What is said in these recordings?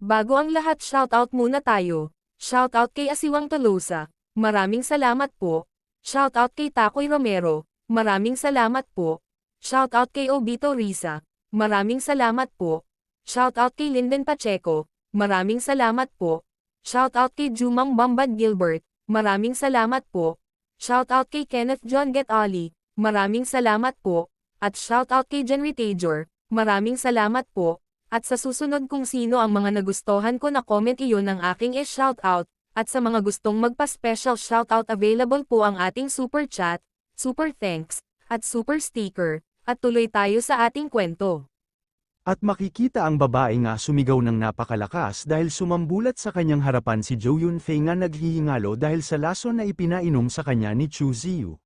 Bago ang lahat, shoutout muna tayo. Shoutout kay Asiwang Tolosa. Maraming salamat po. Shoutout kay Takoy Romero. Maraming salamat po. Shoutout kay Obito Risa. Maraming salamat po. Shoutout kay Linden Pacheco. Maraming salamat po. Shoutout kay Jumang Bambad Gilbert. Maraming salamat po. Shoutout kay Kenneth John Get Ali. Maraming salamat po. At shoutout kay Jenry Tajor. Maraming salamat po. At sa susunod kung sino ang mga nagustuhan ko na comment, iyon ang aking shoutout. At sa mga gustong magpa-special shoutout, available po ang ating super chat, super thanks, at super sticker. At tuloy tayo sa ating kwento. At makikita ang babae nga sumigaw ng napakalakas dahil sumambulat sa kanyang harapan si Zhou Yunfei nga naghihingalo dahil sa lason na ipinainom sa kanya ni Chu Ziyu.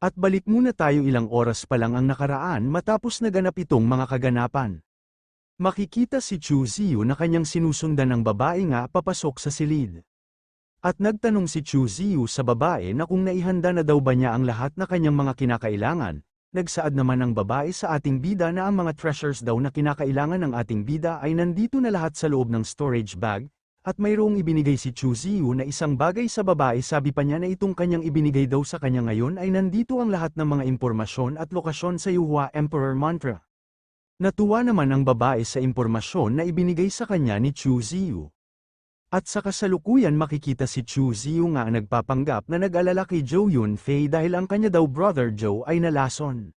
At balik muna tayo, ilang oras pa lang ang nakaraan matapos naganap itong mga kaganapan. Makikita si Chu Ziyu na kanyang sinusundan ng babae nga papasok sa silid. At nagtanong si Chu Ziyu sa babae na kung naihanda na daw ba niya ang lahat na kanyang mga kinakailangan. Nagsaad naman ang babae sa ating bida na ang mga treasures daw na kinakailangan ng ating bida ay nandito na lahat sa loob ng storage bag, at mayroong ibinigay si Chu Ziyu na isang bagay sa babae. Sabi pa niya na itong kanyang ibinigay daw sa kanya ngayon ay nandito ang lahat ng mga impormasyon at lokasyon sa Yuhua Emperor Mantra. Natuwa naman ang babae sa impormasyon na ibinigay sa kanya ni Chu Ziyu. At sa kasalukuyan makikita si Chu Ziyu nga nagpapanggap na nag-alala kay Zhou Yunfei dahil ang kanya daw brother Zhou ay nalason.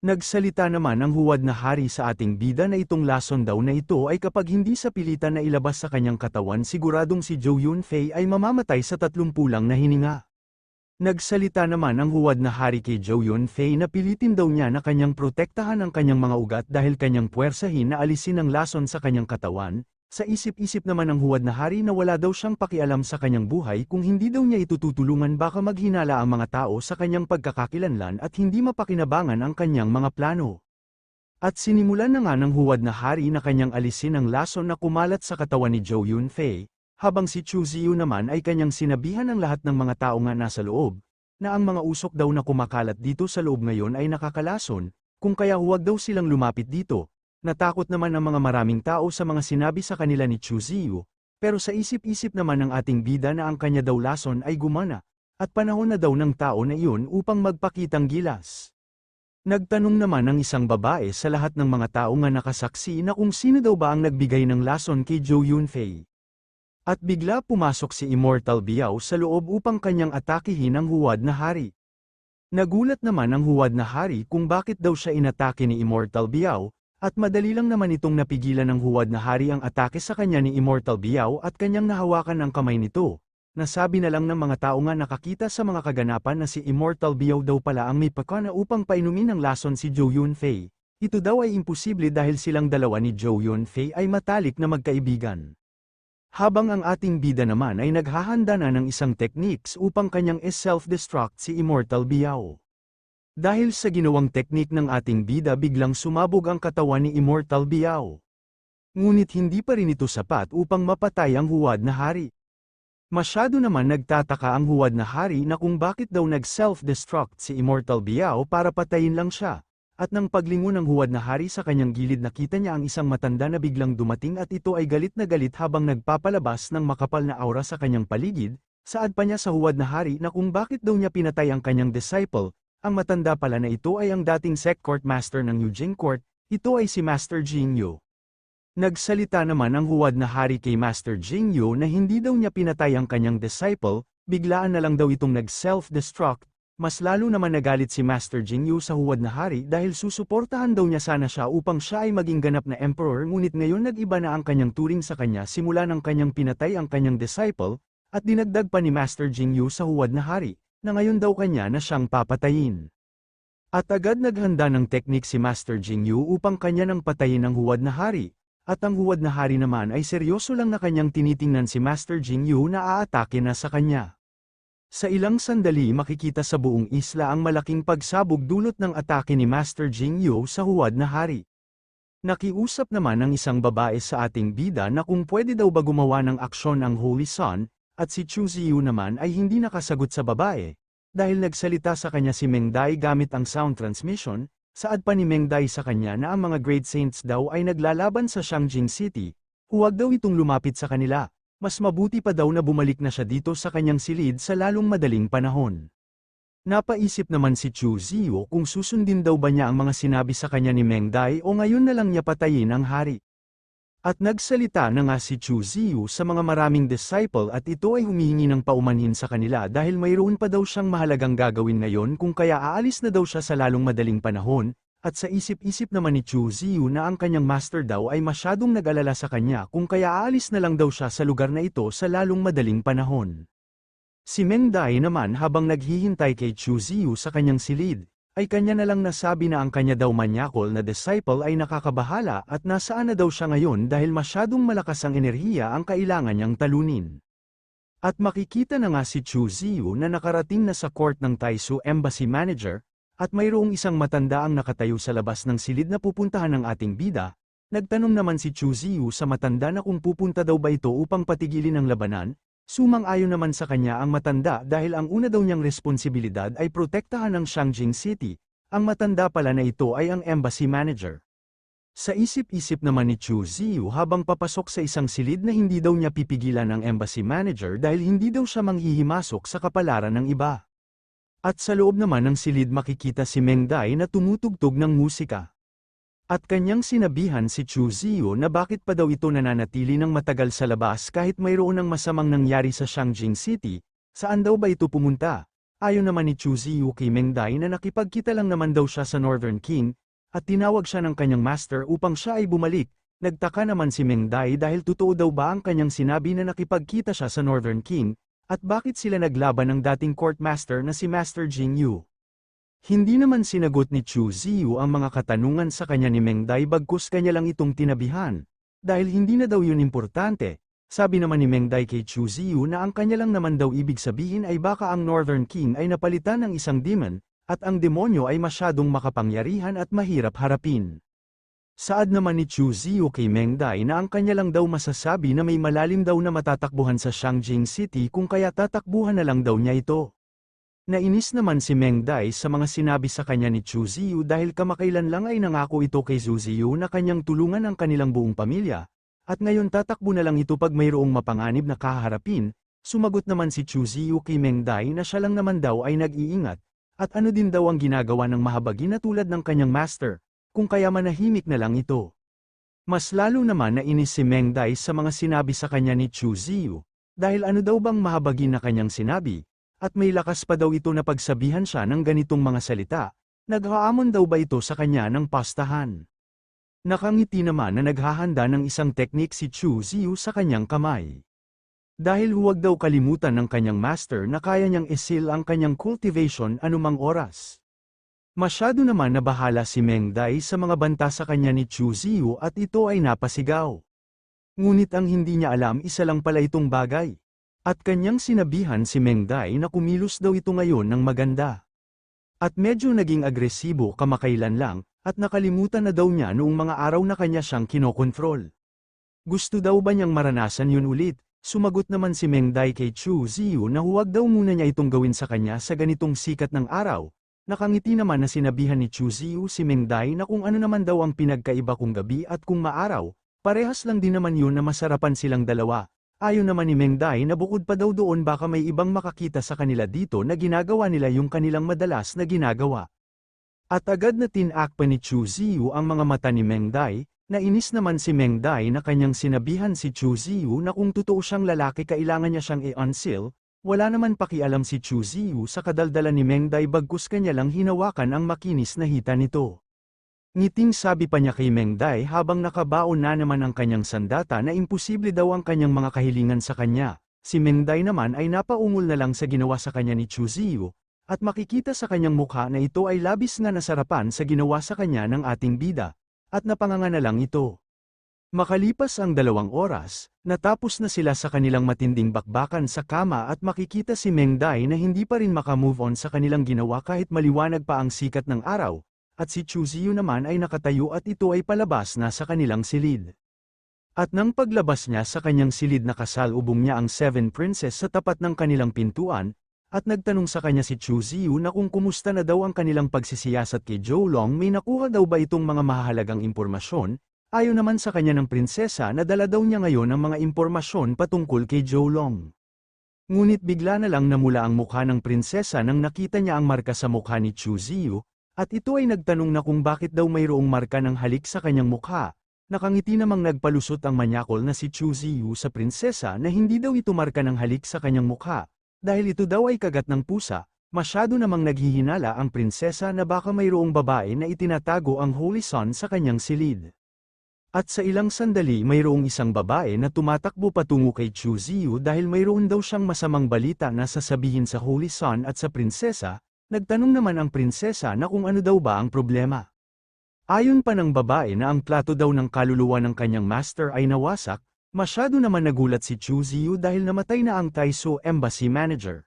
Nagsalita naman ang huwad na hari sa ating bida na itong lason daw na ito ay kapag hindi sa pilitan na ilabas sa kanyang katawan, siguradong si Zhou Yunfei ay mamamatay sa 30 lang na hininga. Nagsalita naman ang huwad na hari kay Zhou Yunfei na pilitin daw niya na kanyang protektahan ang kanyang mga ugat dahil kanyang puwersahin na alisin ang lason sa kanyang katawan. Sa isip-isip naman ng huwad na hari na wala daw siyang pakialam sa kanyang buhay kung hindi daw niya itututulungan, baka maghinala ang mga tao sa kanyang pagkakakilanlan at hindi mapakinabangan ang kanyang mga plano. At sinimulan na nga ng huwad na hari na kanyang alisin ang lason na kumalat sa katawan ni Zhou Yunfei, habang si Chu Ziyu naman ay kanyang sinabihan ng lahat ng mga tao nga nasa loob, na ang mga usok daw na kumakalat dito sa loob ngayon ay nakakalason, kung kaya huwag daw silang lumapit dito. Natakot naman ang mga maraming tao sa mga sinabi sa kanila ni Chu Ziyu, pero sa isip-isip naman ng ating bida na ang kanya daw lason ay gumana, at panahon na daw ng tao na iyon upang magpakitang gilas. Nagtanong naman ang isang babae sa lahat ng mga tao nga nakasaksi na kung sino daw ba ang nagbigay ng lason kay Zhou Yunfei. At bigla pumasok si Immortal Biao sa loob upang kanyang atakihin ang huwad na hari. Nagulat naman ang huwad na hari kung bakit daw siya inatake ni Immortal Biao, at madali lang naman itong napigilan ng huwad na hari ang atake sa kanya ni Immortal Biao at kanyang nahawakan ang kamay nito. Nasabi na lang ng mga tao nga nakakita sa mga kaganapan na si Immortal Biao daw pala ang may pakana upang painumin ng lason si Zhou Yunfei. Ito daw ay imposible dahil silang dalawa ni Zhou Yunfei ay matalik na magkaibigan. Habang ang ating bida naman ay naghahanda na ng isang techniques upang kanyang self-destruct si Immortal Biao. Dahil sa ginawang teknik ng ating bida, biglang sumabog ang katawan ni Immortal Biao. Ngunit hindi pa rin ito sapat upang mapatay ang huwad na hari. Masyado naman nagtataka ang huwad na hari na kung bakit daw nag-self-destruct si Immortal Biao para patayin lang siya. At nang paglingon ng huwad na hari sa kanyang gilid, nakita niya ang isang matanda na biglang dumating at ito ay galit na galit habang nagpapalabas ng makapal na aura sa kanyang paligid. Saad pa niya sa huwad na hari na kung bakit daw niya pinatay ang kanyang disciple. Ang matanda pala na ito ay ang dating sect court master ng Yujing Court, ito ay si Master Jingyo. Nagsalita naman ang huwad na hari kay Master Jingyo na hindi daw niya pinatay ang kanyang disciple, biglaan na lang daw itong nag-self-destruct. Mas lalo naman nagalit si Master Jingyo sa huwad na hari dahil susuportahan daw niya sana siya upang siya ay maging ganap na emperor, ngunit ngayon nag-iba na ang kanyang turing sa kanya simula ng kanyang pinatay ang kanyang disciple, at dinagdag pa ni Master Jingyo sa huwad na hari na ngayon daw kanya na siyang papatayin. At agad naghanda ng teknik si Master Jingyu upang kanya nang patayin ang huwad na hari, at ang huwad na hari naman ay seryoso lang na kanyang tinitingnan si Master Jingyu na aatake na sa kanya. Sa ilang sandali makikita sa buong isla ang malaking pagsabog dulot ng atake ni Master Jingyu sa huwad na hari. Nakiusap naman ang isang babae sa ating bida na kung pwede daw ba gumawa ng aksyon ang Holy Sun, at si Chu Ziyu naman ay hindi nakasagot sa babae, dahil nagsalita sa kanya si Meng Dai gamit ang sound transmission. Saad pa ni Meng Dai sa kanya na ang mga Great Saints daw ay naglalaban sa Shangjing City, Huwag daw itong lumapit sa kanila. Mas mabuti pa daw na bumalik na siya dito sa kanyang silid sa lalong madaling panahon. Napaisip naman si Chu Ziyu kung susundin daw ba niya ang mga sinabi sa kanya ni Meng Dai o ngayon na lang niya patayin ang hari. At nagsalita na nga si Chu Ziyu sa mga maraming disciple at ito ay humihingi ng paumanhin sa kanila dahil mayroon pa daw siyang mahalagang gagawin ngayon kung kaya aalis na daw siya sa lalong madaling panahon. At sa isip-isip naman ni Chu Ziyu na ang kanyang master daw ay masyadong nag-alala sa kanya kung kaya aalis na lang daw siya sa lugar na ito sa lalong madaling panahon. Si Meng Dai naman habang naghihintay kay Chu Ziyu sa kanyang silid, ay kanya na lang nasabi na ang kanya daw manyakol na disciple ay nakakabahala at nasaan na daw siya ngayon dahil masyadong malakas ang enerhiya ang kailangan niyang talunin. At makikita na nga si Chu Ziyu na nakarating na sa court ng Taisu Embassy Manager, at mayroong isang matanda ang nakatayo sa labas ng silid na pupuntahan ng ating bida. Nagtanong naman si Chu Ziyu sa matanda na kung pupunta daw ba ito upang patigilin ang labanan. Sumang-ayon naman sa kanya ang matanda dahil ang una daw niyang responsibilidad ay protektahan ang Shangjing City. Ang matanda pala na ito ay ang embassy manager. Sa isip-isip naman ni Chu Ziyu habang papasok sa isang silid na hindi daw niya pipigilan ang embassy manager dahil hindi daw siya manghihimasok sa kapalaran ng iba. At sa loob naman ng silid makikita si Meng Dai na tumutugtog ng musika. At kanyang sinabihan si Chu Ziyu na bakit pa daw ito nananatili ng matagal sa labas kahit mayroon ng masamang nangyari sa Shangjing City, saan daw ba ito pumunta? Ayon naman ni Chu Ziyu kay Meng Dai na nakipagkita lang naman daw siya sa Northern King, at tinawag siya ng kanyang master upang siya ay bumalik. Nagtaka naman si Meng Dai dahil totoo daw ba ang kanyang sinabi na nakipagkita siya sa Northern King, at bakit sila naglaban ng dating court master na si Master Jing Yu. Hindi naman sinagot ni Chu Ziyu ang mga katanungan sa kanya ni Meng Dai bagkus kanya lang itong tinabihan. Dahil hindi na daw yun importante, sabi naman ni Meng Dai kay Chu Ziyu na ang kanya lang naman daw ibig sabihin ay baka ang Northern King ay napalitan ng isang demon, at ang demonyo ay masyadong makapangyarihan at mahirap harapin. Saad naman ni Chu Ziyu kay Meng Dai na ang kanya lang daw masasabi na may malalim daw na matatakbuhan sa Shangjing City kung kaya tatakbuhan na lang daw niya ito. Nainis naman si Meng Dai sa mga sinabi sa kanya ni Chu Ziyu dahil kamakailan lang ay nangako ito kay Zhu Ziyu na kanyang tulungan ang kanilang buong pamilya, at ngayon tatakbo na lang ito pag mayroong mapanganib na kaharapin. Sumagot naman si Chu Ziyu kay Meng Dai na siya lang naman daw ay nag-iingat, at ano din daw ang ginagawa ng mahabagi na tulad ng kanyang master, kung kaya manahimik na lang ito. Mas lalo naman nainis si Meng Dai sa mga sinabi sa kanya ni Chu Ziyu, dahil ano daw bang mahabagi na kanyang sinabi, at may lakas pa daw ito na pagsabihan siya ng ganitong mga salita. Naghaamon daw ba ito sa kanya ng pastahan? Nakangiti naman na naghahanda ng isang teknik si Chu Ziyu sa kanyang kamay. Dahil huwag daw kalimutan ng kanyang master na kaya niyang isil ang kanyang cultivation anumang oras. Masyado naman nabahala si Meng Dai sa mga banta sa kanya ni Chu Ziyu at ito ay napasigaw. Ngunit ang hindi niya alam isa lang pala itong bagay. At kanyang sinabihan si Meng Dai na kumilos daw ito ngayon ng maganda. At medyo naging agresibo kamakailan lang, at nakalimutan na daw niya noong mga araw na kanya siyang kinokontrol. Gusto daw ba niyang maranasan yun ulit? Sumagot naman si Meng Dai kay Chu Ziyu na huwag daw muna niya itong gawin sa kanya sa ganitong sikat ng araw. Nakangiti naman na sinabihan ni Chu Ziyu si Meng Dai na kung ano naman daw ang pinagkaiba kung gabi at kung maaraw, parehas lang din naman yun na masarapan silang dalawa. Ayon naman ni Meng Dai na bukod pa daw doon baka may ibang makakita sa kanila dito na ginagawa nila yung kanilang madalas na ginagawa. At agad na tinak pa ni Chu Ziyu ang mga mata ni Meng Dai. Nainis naman si Meng Dai na kanyang sinabihan si Chu Ziyu na kung totoo siyang lalaki kailangan niya siyang i-unseal. Wala naman pakialam si Chu Ziyu sa kadaldalan ni Meng Dai bagkus kanya lang hinawakan ang makinis na hita nito. Ngiting sabi pa niya kay Meng Dai habang nakabaon na naman ang kanyang sandata na imposible daw ang kanyang mga kahilingan sa kanya. Si Meng Dai naman ay napaungol na lang sa ginawa sa kanya ni Chu Ziyu, at makikita sa kanyang mukha na ito ay labis na nasarapan sa ginawa sa kanya ng ating bida, at napanganga na lang ito. Makalipas ang 2 oras, natapos na sila sa kanilang matinding bakbakan sa kama at makikita si Meng Dai na hindi pa rin makamove on sa kanilang ginawa kahit maliwanag pa ang sikat ng araw, at si Chu Ziyu naman ay nakatayo at ito ay palabas na sa kanilang silid. At nang paglabas niya sa kanyang silid nakasalubong niya ang 7 princess sa tapat ng kanilang pintuan, at nagtanong sa kanya si Chu Ziyu na kung kumusta na daw ang kanilang pagsisiyasat kay Zhou Long may nakuha daw ba itong mga mahahalagang impormasyon. Ayon naman sa kanya ng prinsesa na dala daw niya ngayon ang mga impormasyon patungkol kay Zhou. Ngunit bigla na lang namula ang mukha ng prinsesa nang nakita niya ang marka sa mukha ni Chu Ziyu, at ito ay nagtanong na kung bakit daw mayroong marka ng halik sa kanyang mukha. Nakangiti namang nagpalusot ang manyakol na si Chu Ziyu sa prinsesa na hindi daw ito marka ng halik sa kanyang mukha, dahil ito daw ay kagat ng pusa. Masyado namang naghihinala ang prinsesa na baka mayroong babae na itinatago ang Holy Sun sa kanyang silid. At sa ilang sandali mayroong isang babae na tumatakbo patungo kay Chu Ziyu dahil mayroon daw siyang masamang balita na sasabihin sa Holy Sun at sa prinsesa. Nagtanong naman ang prinsesa na kung ano daw ba ang problema. Ayon pa ng babae na ang plato daw ng kaluluwa ng kanyang master ay nawasak, masyado naman nagulat si Chu Ziyu dahil namatay na ang Taisu Embassy Manager.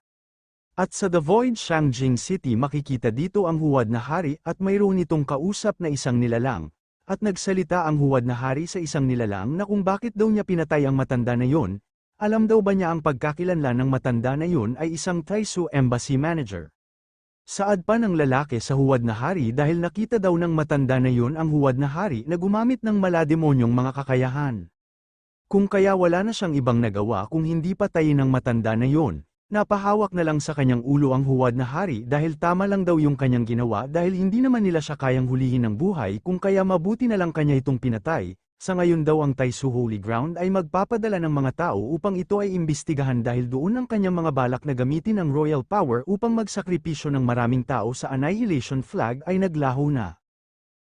At sa The Void Shangjing City makikita dito ang huwad na hari at mayroon itong kausap na isang nilalang. At nagsalita ang huwad na hari sa isang nilalang na kung bakit daw niya pinatay ang matanda na yon. Alam daw ba niya ang pagkakilanlan ng matanda na yon ay isang Taisu Embassy Manager. Saad pa ng lalaki sa huwad na hari dahil nakita daw ng matanda na yon ang huwad na hari na gumamit ng malademonyong mga kakayahan. Kung kaya wala na siyang ibang nagawa kung hindi patayin ang matanda na yon. Napahawak na lang sa kanyang ulo ang huwad na hari dahil tama lang daw yung kanyang ginawa dahil hindi naman nila siya kayang hulihin ng buhay kung kaya mabuti na lang kanya itong pinatay. Sa ngayon daw ang Taisu Holy Ground ay magpapadala ng mga tao upang ito ay imbestigahan dahil doon ang kanyang mga balak na gamitin ang royal power upang magsakripisyo ng maraming tao sa Annihilation Flag ay naglaho na.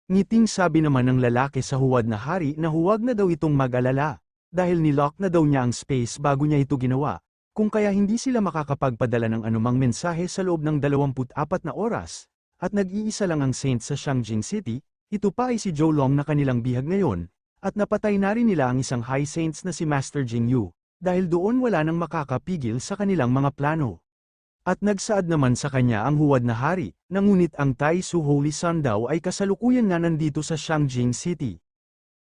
Ngiting sabi naman ng lalaki sa huwad na hari na huwag na daw itong mag-alala, dahil nilock na daw niya ang space bago niya ito ginawa. Kung kaya hindi sila makakapagpadala ng anumang mensahe sa loob ng 24 na oras, at nag-iisa lang ang saint sa Shangjing City, ito pa ay si Zhou Long na kanilang bihag ngayon, at napatay na rin nila ang isang high saints na si Master Jing Yu, dahil doon wala nang makakapigil sa kanilang mga plano. At nagsaad naman sa kanya ang huwad na hari, na ngunit ang Taisu Holy Sun daw ay kasalukuyan nga nandito sa Shangjing City.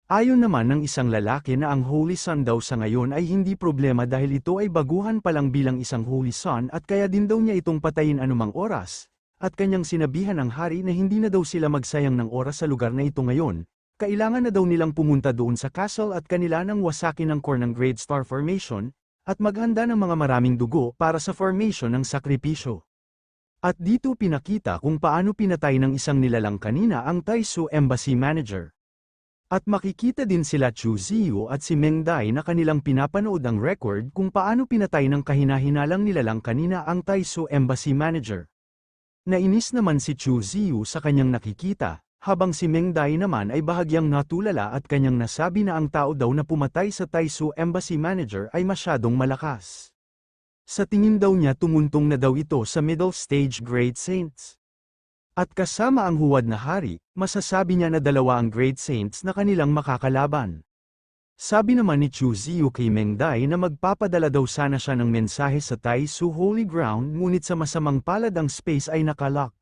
Ayon naman ng isang lalaki na ang Holy Sun daw sa ngayon ay hindi problema dahil ito ay baguhan pa lang bilang isang Holy Sun at kaya din daw niya itong patayin anumang oras, at kanyang sinabihan ang hari na hindi na daw sila magsayang ng oras sa lugar na ito ngayon, kailangan na daw nilang pumunta doon sa castle at kanila nang wasakin ang core ng Great Star Formation, at maghanda ng mga maraming dugo para sa formation ng sakripisyo. At dito pinakita kung paano pinatay ng isang nilalang kanina ang Taisu Embassy Manager. At makikita din sila Chu Ziyu at si Meng Dai na kanilang pinapanood ang record kung paano pinatay ng kahina-hinalang nilalang kanina ang Taisu Embassy Manager. Nainis naman si Chu Ziyu sa kanyang nakikita, habang si Meng Dai naman ay bahagyang natulala at kanyang nasabi na ang tao daw na pumatay sa Taisu Embassy Manager ay masyadong malakas. Sa tingin daw niya tumuntong na daw ito sa middle stage Great Saints. At kasama ang huwad na hari, masasabi niya na dalawa ang Great Saints na kanilang makakalaban. Sabi naman ni Chu Ziyu kay Meng Dai na magpapadala daw sana siya ng mensahe sa Taisu Holy Ground ngunit sa masamang palad ang space ay nakalock.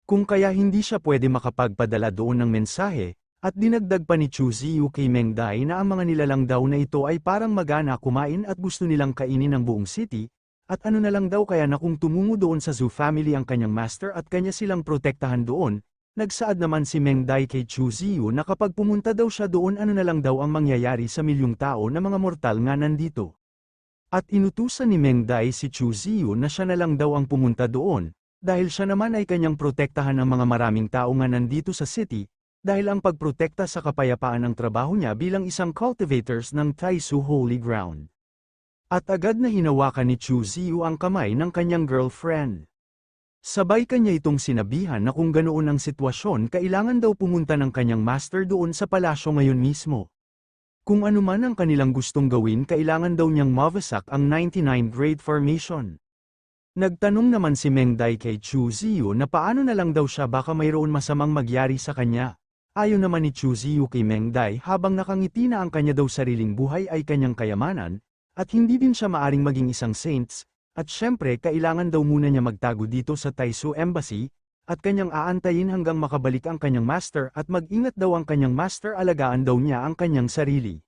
Kung kaya hindi siya pwede makapagpadala doon ng mensahe, at dinagdag pa ni Chu Ziyu kay Meng Dai na ang mga nilalang daw na ito ay parang magana kumain at gusto nilang kainin ang buong city, at ano na lang daw kaya na kung tumungo doon sa Zhu family ang kanyang master at kanya silang protektahan doon. Nagsaad naman si Meng Dai kay Chu Ziyu na kapag pumunta daw siya doon ano na lang daw ang mangyayari sa milyong tao na mga mortal nga nandito. At inutusan ni Meng Dai si Chu Ziyu na siya na lang daw ang pumunta doon, dahil siya naman ay kanyang protektahan ng mga maraming tao nga nandito sa city, dahil ang pagprotekta sa kapayapaan ang trabaho niya bilang isang cultivators ng Taisu Holy Ground. At agad na hinawakan ni Chu Ziyu ang kamay ng kanyang girlfriend. Sabay kanya itong sinabihan na kung ganoon ang sitwasyon kailangan daw pumunta ng kanyang master doon sa palasyo ngayon mismo. Kung ano man ang kanilang gustong gawin kailangan daw niyang mawasak ang 99 Great Formation. Nagtanong naman si Meng Dai kay Chu Ziyu na paano na lang daw siya baka mayroon masamang magyari sa kanya. Ayon naman ni Chu Ziyu kay Meng Dai habang nakangiti na ang kanya daw sariling buhay ay kanyang kayamanan, at hindi din siya maaring maging isang saints, at syempre kailangan daw muna niya magtago dito sa Taisu Embassy, at kanyang aantayin hanggang makabalik ang kanyang master at mag-ingat daw ang kanyang master alagaan daw niya ang kanyang sarili.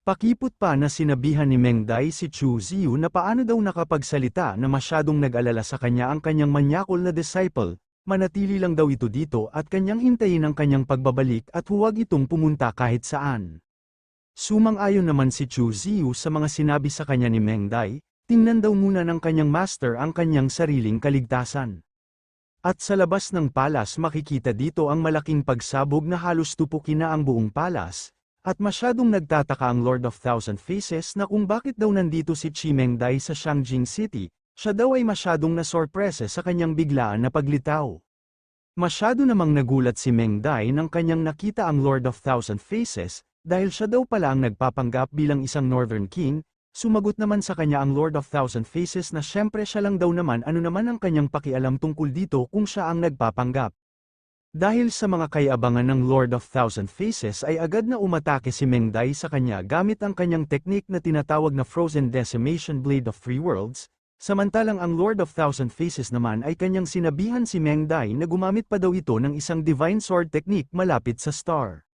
Pakipot pa na sinabihan ni Meng Dai si Chu Ziyu na paano daw nakapagsalita na masyadong nag-alala sa kanya ang kanyang manyakol na disciple, manatili lang daw ito dito at kanyang hintayin ang kanyang pagbabalik at huwag itong pumunta kahit saan. Sumang-ayon naman si Chu Ziyu sa mga sinabi sa kanya ni Meng Dai, tingnan daw muna ng kanyang master ang kanyang sariling kaligtasan. At sa labas ng palas makikita dito ang malaking pagsabog na halos tupukin na ang buong palas, at masyadong nagtataka ang Lord of Thousand Faces na kung bakit daw nandito si Chi Meng Dai sa Shangjing City, siya daw ay masyadong nasorpresa sa kanyang biglaan na paglitaw. Masyado namang nagulat si Meng Dai nang kanyang nakita ang Lord of Thousand Faces, dahil siya daw pala ang nagpapanggap bilang isang Northern King. Sumagot naman sa kanya ang Lord of Thousand Faces na syempre siya lang daw naman ano naman ang kanyang pakialam tungkol dito kung siya ang nagpapanggap. Dahil sa mga kaiabangan ng Lord of Thousand Faces ay agad na umatake si Meng Dai sa kanya gamit ang kanyang teknik na tinatawag na Frozen Decimation Blade of Three Worlds, samantalang ang Lord of Thousand Faces naman ay kanyang sinabihan si Meng Dai na gumamit pa daw ito ng isang Divine Sword technique malapit sa star.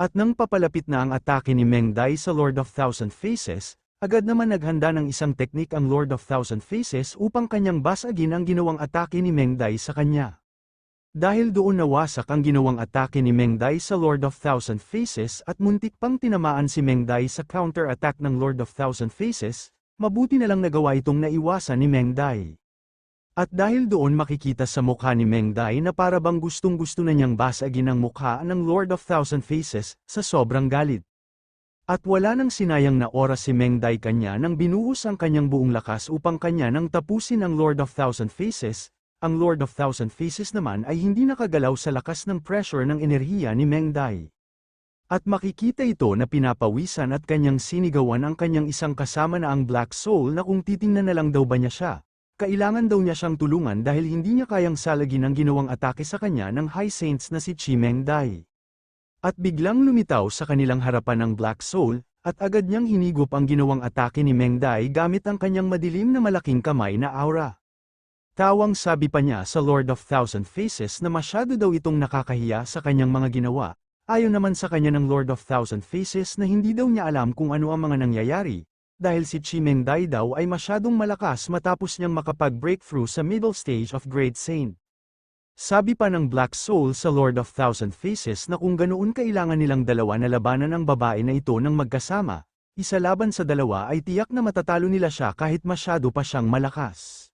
At nang papalapit na ang atake ni Meng Dai sa Lord of Thousand Faces, agad naman naghanda ng isang teknik ang Lord of Thousand Faces upang kanyang basagin ang ginawang atake ni Meng Dai sa kanya. Dahil doon nawasak ang ginawang atake ni Meng Dai sa Lord of Thousand Faces at muntik pang tinamaan si Meng Dai sa counter-attack ng Lord of Thousand Faces, mabuti na lang nagawa itong naiwasan ni Meng Dai. At dahil doon makikita sa mukha ni Meng Dai na para bang gustong-gusto na niyang basagin ang mukha ng Lord of Thousand Faces sa sobrang galit. At wala nang sinayang na oras si Meng Dai kanya nang binuhos ang kanyang buong lakas upang kanya nang tapusin ang Lord of Thousand Faces. Ang Lord of Thousand Faces naman ay hindi nakagalaw sa lakas ng pressure ng enerhiya ni Meng Dai. At makikita ito na pinapawisan at kanyang sinigawan ang kanyang isang kasama na ang Black Soul na kung titingnan na lang daw ba niya siya, kailangan daw niya siyang tulungan dahil hindi niya kayang salagin ang ginawang atake sa kanya ng High Saints na si Chi Meng Dai. At biglang lumitaw sa kanilang harapan ang Black Soul, at agad niyang hinigop ang ginawang atake ni Meng Dai gamit ang kanyang madilim na malaking kamay na aura. Tawang sabi pa niya sa Lord of Thousand Faces na masyado daw itong nakakahiya sa kanyang mga ginawa, ayon naman sa kanya ng Lord of Thousand Faces na hindi daw niya alam kung ano ang mga nangyayari, dahil si Chi Meng Dai daw ay masyadong malakas matapos niyang makapag-breakthrough sa middle stage of Great Saint. Sabi pa ng Black Soul sa Lord of Thousand Faces na kung ganoon kailangan nilang dalawa na labanan ang babae na ito ng magkasama, isa laban sa dalawa ay tiyak na matatalo nila siya kahit masyado pa siyang malakas.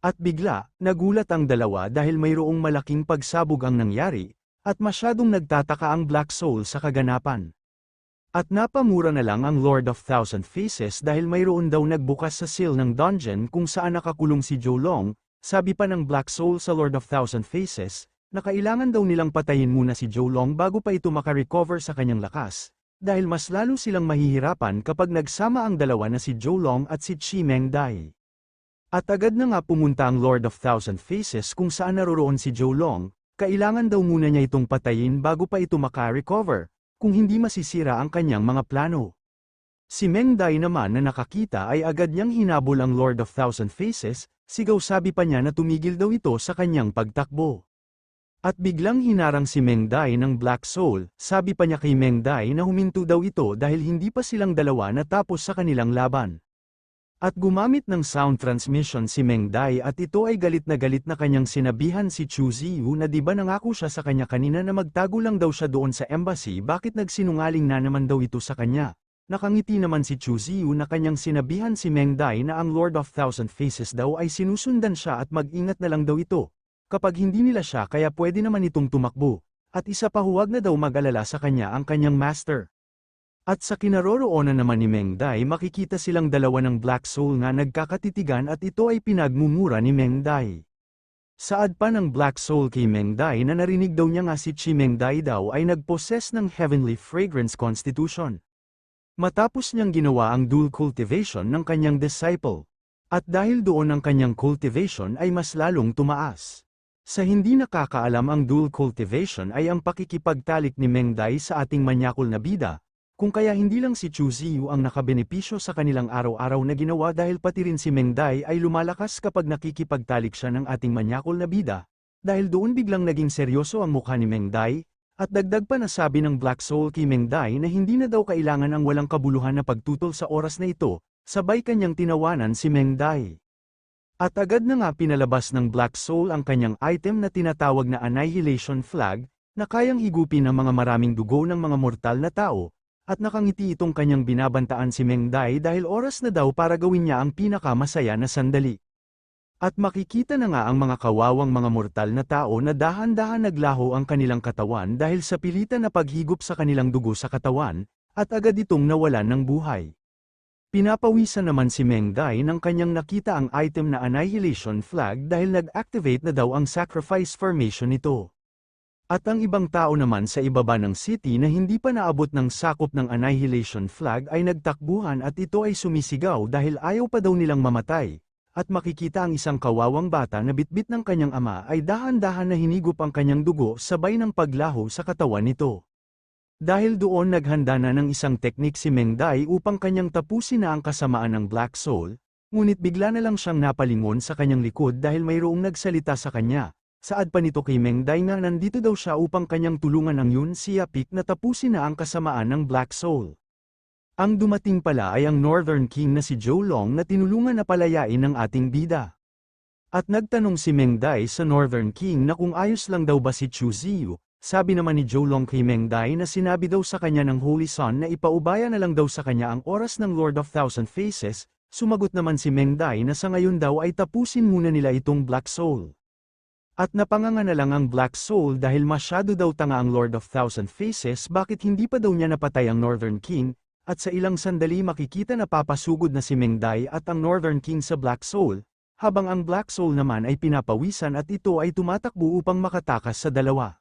At bigla, nagulat ang dalawa dahil mayroong malaking pagsabog ang nangyari, at masyadong nagtataka ang Black Soul sa kaganapan. At napamura na lang ang Lord of Thousand Faces dahil mayroon daw nagbukas sa seal ng dungeon kung saan nakakulong si Zhou Long. Sabi pa ng Black Soul sa Lord of Thousand Faces, na kailangan daw nilang patayin muna si Zhou Long bago pa ito makarecover sa kanyang lakas, dahil mas lalo silang mahihirapan kapag nagsama ang dalawa na si Zhou Long at si Chi Meng Dai. At agad na nga pumunta ang Lord of Thousand Faces kung saan naroroon si Zhou Long, kailangan daw muna niya itong patayin bago pa ito makarecover, kung hindi masisira ang kanyang mga plano. Si Meng Dai naman na nakakita ay agad niyang hinabol ang Lord of Thousand Faces, sigaw sabi pa niya na tumigil daw ito sa kanyang pagtakbo. At biglang hinarang si Meng Dai ng Black Soul, sabi pa niya kay Meng Dai na huminto daw ito dahil hindi pa silang dalawa natapos sa kanilang laban. At gumamit ng sound transmission si Meng Dai at ito ay galit na kanyang sinabihan si Chu Ziyu na diba nangako siya sa kanya kanina na magtago lang daw siya doon sa embassy, bakit nagsinungaling na naman daw ito sa kanya. Nakangiti naman si Chu Ziyu na kanyang sinabihan si Meng Dai na ang Lord of Thousand Faces daw ay sinusundan siya at mag-ingat na lang daw ito. Kapag hindi nila siya kaya pwede naman itong tumakbo, at isa pa huwag na daw mag-alala sa kanya ang kanyang master. At sa kinaroroonan naman ni Meng Dai makikita silang dalawa ng Black Soul nga nagkakatitigan at ito ay pinagmumura ni Meng Dai. Saad pa ng Black Soul kay Meng Dai na narinig daw niya nga si Chi Meng Dai daw ay nag-possess ng Heavenly Fragrance Constitution. Matapos niyang ginawa ang dual cultivation ng kanyang disciple. At dahil doon ang kanyang cultivation ay mas lalong tumaas. Sa hindi nakakaalam ang dual cultivation ay ang pakikipagtalik ni Meng Dai sa ating manyakol na bida, kung kaya hindi lang si Chu Ziyu ang nakabenepisyo sa kanilang araw-araw na ginawa dahil pati rin si Meng Dai ay lumalakas kapag nakikipagtalik siya ng ating manyakol na bida, dahil doon biglang naging seryoso ang mukha ni Meng Dai. At dagdag pa na sabi ng Black Soul kay Meng Dai na hindi na daw kailangan ang walang kabuluhan na pagtutol sa oras na ito, sabay kanyang tinawanan si Meng Dai. At agad na nga pinalabas ng Black Soul ang kanyang item na tinatawag na Annihilation Flag, na kayang higupin ang mga maraming dugo ng mga mortal na tao, at nakangiti itong kanyang binabantaan si Meng Dai dahil oras na daw para gawin niya ang pinakamasaya na sandali. At makikita na nga ang mga kawawang mga mortal na tao na dahan-dahan naglaho ang kanilang katawan dahil sa pilitan na paghigop sa kanilang dugo sa katawan, at agad itong nawalan ng buhay. Pinapawisan naman si Meng Dai nang kanyang nakita ang item na Annihilation Flag dahil nag-activate na daw ang sacrifice formation nito. At ang ibang tao naman sa ibaba ng city na hindi pa naabot ng sakop ng Annihilation Flag ay nagtakbuhan at ito ay sumisigaw dahil ayaw pa daw nilang mamatay. At makikita ang isang kawawang bata na bitbit ng kanyang ama ay dahan-dahan na hinigop ang kanyang dugo sabay ng paglaho sa katawan nito. Dahil doon naghanda na ng isang teknik si Meng Dai upang kanyang tapusin na ang kasamaan ng Black Soul, ngunit bigla na lang siyang napalingon sa kanyang likod dahil mayroong nagsalita sa kanya. Saad pa nito kay Meng Dai na nandito daw siya upang kanyang tulungan ang Yun Siapik na tapusin na ang kasamaan ng Black Soul. Ang dumating pala ay ang Northern King na si Zhou Long na tinulungan na palayain ng ating bida. At nagtanong si Meng Dai sa Northern King na kung ayos lang daw ba si Chu Ziyu. Sabi naman ni Zhou Long kay Meng Dai na sinabi daw sa kanya ng Holy Sun na ipaubaya na lang daw sa kanya ang oras ng Lord of Thousand Faces. Sumagot naman si Meng Dai na sa ngayon daw ay tapusin muna nila itong Black Soul. At napanganga na lang ang Black Soul dahil masyado daw tanga ang Lord of Thousand Faces bakit hindi pa daw niya napatay ang Northern King, at sa ilang sandali makikita na papasugod na si Meng Dai at ang Northern King sa Black Soul, habang ang Black Soul naman ay pinapawisan at ito ay tumatakbo upang makatakas sa dalawa.